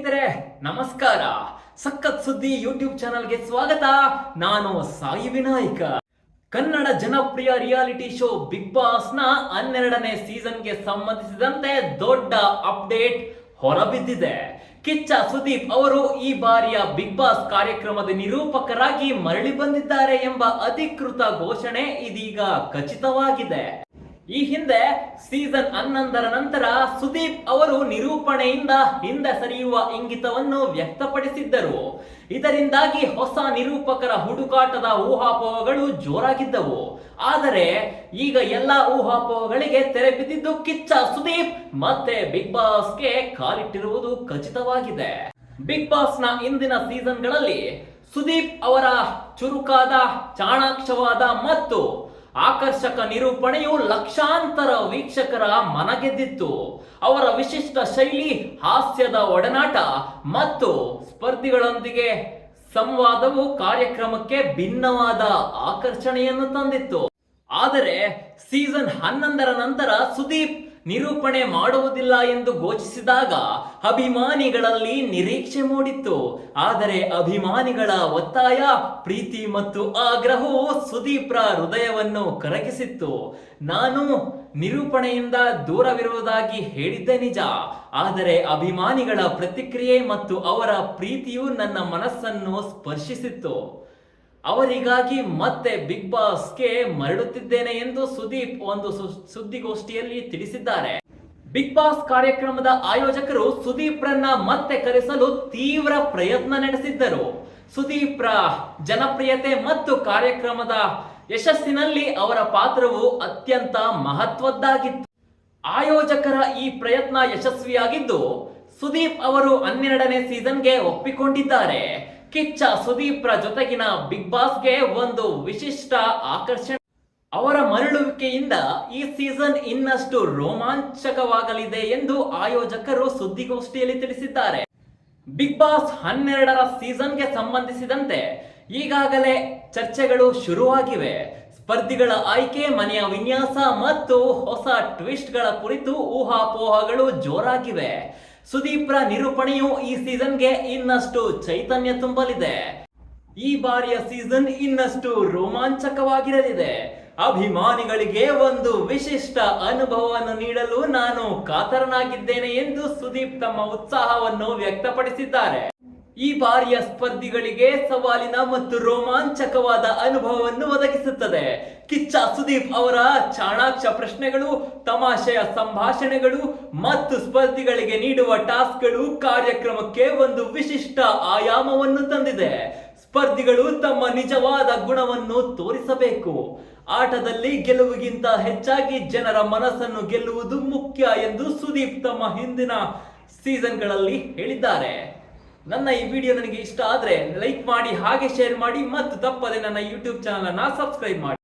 ಸ್ನೇಹಿತರೆ ನಮಸ್ಕಾರ. ಸಖತ್ ಸುದ್ದಿ ಯೂಟ್ಯೂಬ್ ಚಾನಲ್ಗೆ ಸ್ವಾಗತ. ನಾನು ಸಾಯಿ ವಿನಾಯಕ. ಕನ್ನಡ ಜನಪ್ರಿಯ ರಿಯಾಲಿಟಿ ಶೋ ಬಿಗ್ ಬಾಸ್ ನ 12ನೇ ಸೀಸನ್ಗೆ ಸಂಬಂಧಿಸಿದಂತೆ ದೊಡ್ಡ ಅಪ್ಡೇಟ್ ಹೊರಬಿದ್ದಿದೆ. ಕಿಚ್ಚ ಸುದೀಪ್ ಅವರು ಈ ಬಾರಿಯ ಬಿಗ್ ಬಾಸ್ ಕಾರ್ಯಕ್ರಮದ ನಿರೂಪಕರಾಗಿ ಮರಳಿ ಬಂದಿದ್ದಾರೆ ಎಂಬ ಅಧಿಕೃತ ಘೋಷಣೆ ಇದೀಗ ಖಚಿತವಾಗಿದೆ. ಈ ಹಿಂದೆ ಸೀಸನ್ 11ರ ನಂತರ ಸುದೀಪ್ ಅವರು ನಿರೂಪಣೆಯಿಂದ ಹಿಂದೆ ಸರಿಯುವ ಇಂಗಿತವನ್ನು ವ್ಯಕ್ತಪಡಿಸಿದ್ದರು. ಇದರಿಂದಾಗಿ ಹೊಸ ನಿರೂಪಕರ ಹುಡುಕಾಟದ ಊಹಾಪೋಹಗಳು ಜೋರಾಗಿದ್ದವು. ಆದರೆ ಈಗ ಎಲ್ಲ ಊಹಾಪೋಹಗಳಿಗೆ ತೆರೆ ಬಿದ್ದಿದ್ದು ಕಿಚ್ಚ ಸುದೀಪ್ ಮತ್ತೆ ಬಿಗ್ ಬಾಸ್ಗೆ ಕಾಲಿಟ್ಟಿರುವುದು ಖಚಿತವಾಗಿದೆ. ಬಿಗ್ ಬಾಸ್ನ ಇಂದಿನ ಸೀಸನ್ಗಳಲ್ಲಿ ಸುದೀಪ್ ಅವರ ಚುರುಕಾದ, ಚಾಣಾಕ್ಷವಾದ ಮತ್ತು ಆಕರ್ಷಕ ನಿರೂಪಣೆಯು ಲಕ್ಷಾಂತರ ವೀಕ್ಷಕರ ಮನಗೆದ್ದಿತ್ತು. ಅವರ ವಿಶಿಷ್ಟ ಶೈಲಿ, ಹಾಸ್ಯದ ಒಡನಾಟ ಮತ್ತು ಸ್ಪರ್ಧಿಗಳೊಂದಿಗೆ ಸಂವಾದವು ಕಾರ್ಯಕ್ರಮಕ್ಕೆ ಭಿನ್ನವಾದ ಆಕರ್ಷಣೆಯನ್ನು ತಂದಿತ್ತು. ಆದರೆ ಸೀಸನ್ 11ರ ನಂತರ ಸುದೀಪ್ ನಿರೂಪಣೆ ಮಾಡುವುದಿಲ್ಲ ಎಂದು ಘೋಷಿಸಿದಾಗ ಅಭಿಮಾನಿಗಳಲ್ಲಿ ನಿರೀಕ್ಷೆ ಮೂಡಿತ್ತು. ಆದರೆ ಅಭಿಮಾನಿಗಳ ಒತ್ತಾಯ, ಪ್ರೀತಿ ಮತ್ತು ಆಗ್ರಹವು ಸುದೀಪ್ರ ಹೃದಯವನ್ನು ಕರಗಿಸಿತ್ತು. ನಾನು ನಿರೂಪಣೆಯಿಂದ ದೂರವಿರುವುದಾಗಿ ಹೇಳಿದ್ದೆ ನಿಜ, ಆದರೆ ಅಭಿಮಾನಿಗಳ ಪ್ರತಿಕ್ರಿಯೆ ಮತ್ತು ಅವರ ಪ್ರೀತಿಯು ನನ್ನ ಮನಸ್ಸನ್ನು ಸ್ಪರ್ಶಿಸಿತ್ತು. ಅವರಿಗಾಗಿ ಮತ್ತೆ ಬಿಗ್ ಬಾಸ್ಗೆ ಮರಳುತ್ತಿದ್ದೇನೆ ಎಂದು ಸುದೀಪ್ ಒಂದು ಸುದ್ದಿಗೋಷ್ಠಿಯಲ್ಲಿ ತಿಳಿಸಿದ್ದಾರೆ. ಬಿಗ್ ಬಾಸ್ ಕಾರ್ಯಕ್ರಮದ ಆಯೋಜಕರು ಸುದೀಪ್ರನ್ನ ಮತ್ತೆ ಕರೆಸಲು ತೀವ್ರ ಪ್ರಯತ್ನ ನಡೆಸಿದ್ದರು. ಸುದೀಪ್ರ ಜನಪ್ರಿಯತೆ ಮತ್ತು ಕಾರ್ಯಕ್ರಮದ ಯಶಸ್ಸಿನಲ್ಲಿ ಅವರ ಪಾತ್ರವು ಅತ್ಯಂತ ಮಹತ್ವದ್ದಾಗಿತ್ತು. ಆಯೋಜಕರ ಈ ಪ್ರಯತ್ನ ಯಶಸ್ವಿಯಾಗಿದ್ದು ಸುದೀಪ್ ಅವರು 12ನೇ ಸೀಸನ್ಗೆ ಒಪ್ಪಿಕೊಂಡಿದ್ದಾರೆ. ಕಿಚ್ಚ ಸುದೀಪ್ರ ಜೊತೆಗಿನ ಬಿಗ್ ಬಾಸ್ಗೆ ಒಂದು ವಿಶಿಷ್ಟ ಆಕರ್ಷಣೆ. ಅವರ ಮರಳುವಿಕೆಯಿಂದ ಈ ಸೀಸನ್ ಇನ್ನಷ್ಟು ರೋಮಾಂಚಕವಾಗಲಿದೆ ಎಂದು ಆಯೋಜಕರು ಸುದ್ದಿಗೋಷ್ಠಿಯಲ್ಲಿ ತಿಳಿಸಿದ್ದಾರೆ. ಬಿಗ್ ಬಾಸ್ 12ರ ಸೀಸನ್ಗೆ ಸಂಬಂಧಿಸಿದಂತೆ ಈಗಾಗಲೇ ಚರ್ಚೆಗಳು ಶುರುವಾಗಿವೆ. ಸ್ಪರ್ಧಿಗಳ ಆಯ್ಕೆ, ಮನೆಯ ವಿನ್ಯಾಸ ಮತ್ತು ಹೊಸ ಟ್ವಿಸ್ಟ್ಗಳ ಕುರಿತು ಊಹಾಪೋಹಗಳು ಜೋರಾಗಿವೆ. ಸುದೀಪ್ರ ನಿರೂಪಣೆಯು ಈ ಸೀಸನ್ಗೆ ಇನ್ನಷ್ಟು ಚೈತನ್ಯ ತುಂಬಲಿದೆ. ಈ ಬಾರಿಯ ಸೀಸನ್ ಇನ್ನಷ್ಟು ರೋಮಾಂಚಕವಾಗಿರಲಿದೆ. ಅಭಿಮಾನಿಗಳಿಗೆ ಒಂದು ವಿಶಿಷ್ಟ ಅನುಭವವನ್ನು ನೀಡಲು ನಾನು ಕಾತರನಾಗಿದ್ದೇನೆ ಎಂದು ಸುದೀಪ್ ತಮ್ಮ ಉತ್ಸಾಹವನ್ನು ವ್ಯಕ್ತಪಡಿಸಿದ್ದಾರೆ. ಈ ಬಾರಿಯ ಸ್ಪರ್ಧಿಗಳಿಗೆ ಸವಾಲಿನ ಮತ್ತು ರೋಮಾಂಚಕವಾದ ಅನುಭವವನ್ನು ಒದಗಿಸುತ್ತದೆ. ಕಿಚ್ಚ ಸುದೀಪ್ ಅವರ ಚಾಣಾಕ್ಷ ಪ್ರಶ್ನೆಗಳು, ತಮಾಷೆಯ ಸಂಭಾಷಣೆಗಳು ಮತ್ತು ಸ್ಪರ್ಧಿಗಳಿಗೆ ನೀಡುವ ಟಾಸ್ಕ್ಗಳು ಕಾರ್ಯಕ್ರಮಕ್ಕೆ ಒಂದು ವಿಶಿಷ್ಟ ಆಯಾಮವನ್ನು ತಂದಿದೆ. ಸ್ಪರ್ಧಿಗಳು ತಮ್ಮ ನಿಜವಾದ ಗುಣವನ್ನು ತೋರಿಸಬೇಕು. ಆಟದಲ್ಲಿ ಗೆಲುವಿಗಿಂತ ಹೆಚ್ಚಾಗಿ ಜನರ ಮನಸ್ಸನ್ನು ಗೆಲ್ಲುವುದು ಮುಖ್ಯ ಎಂದು ಸುದೀಪ್ ತಮ್ಮ ಹಿಂದಿನ ಸೀಸನ್ಗಳಲ್ಲಿ ಹೇಳಿದ್ದಾರೆ. ನನ್ನ ಈ ವಿಡಿಯೋ ನನಗೆ ಇಷ್ಟ ಆದರೆ ಲೈಕ್ ಮಾಡಿ, ಹಾಗೆ ಶೇರ್ ಮಾಡಿ ಮತ್ತು ತಪ್ಪದೆ ನನ್ನ ಯೂಟ್ಯೂಬ್ ಚಾನಲ್ ಅನ್ನು ಸಬ್ಸ್ಕ್ರೈಬ್ ಮಾಡಿ.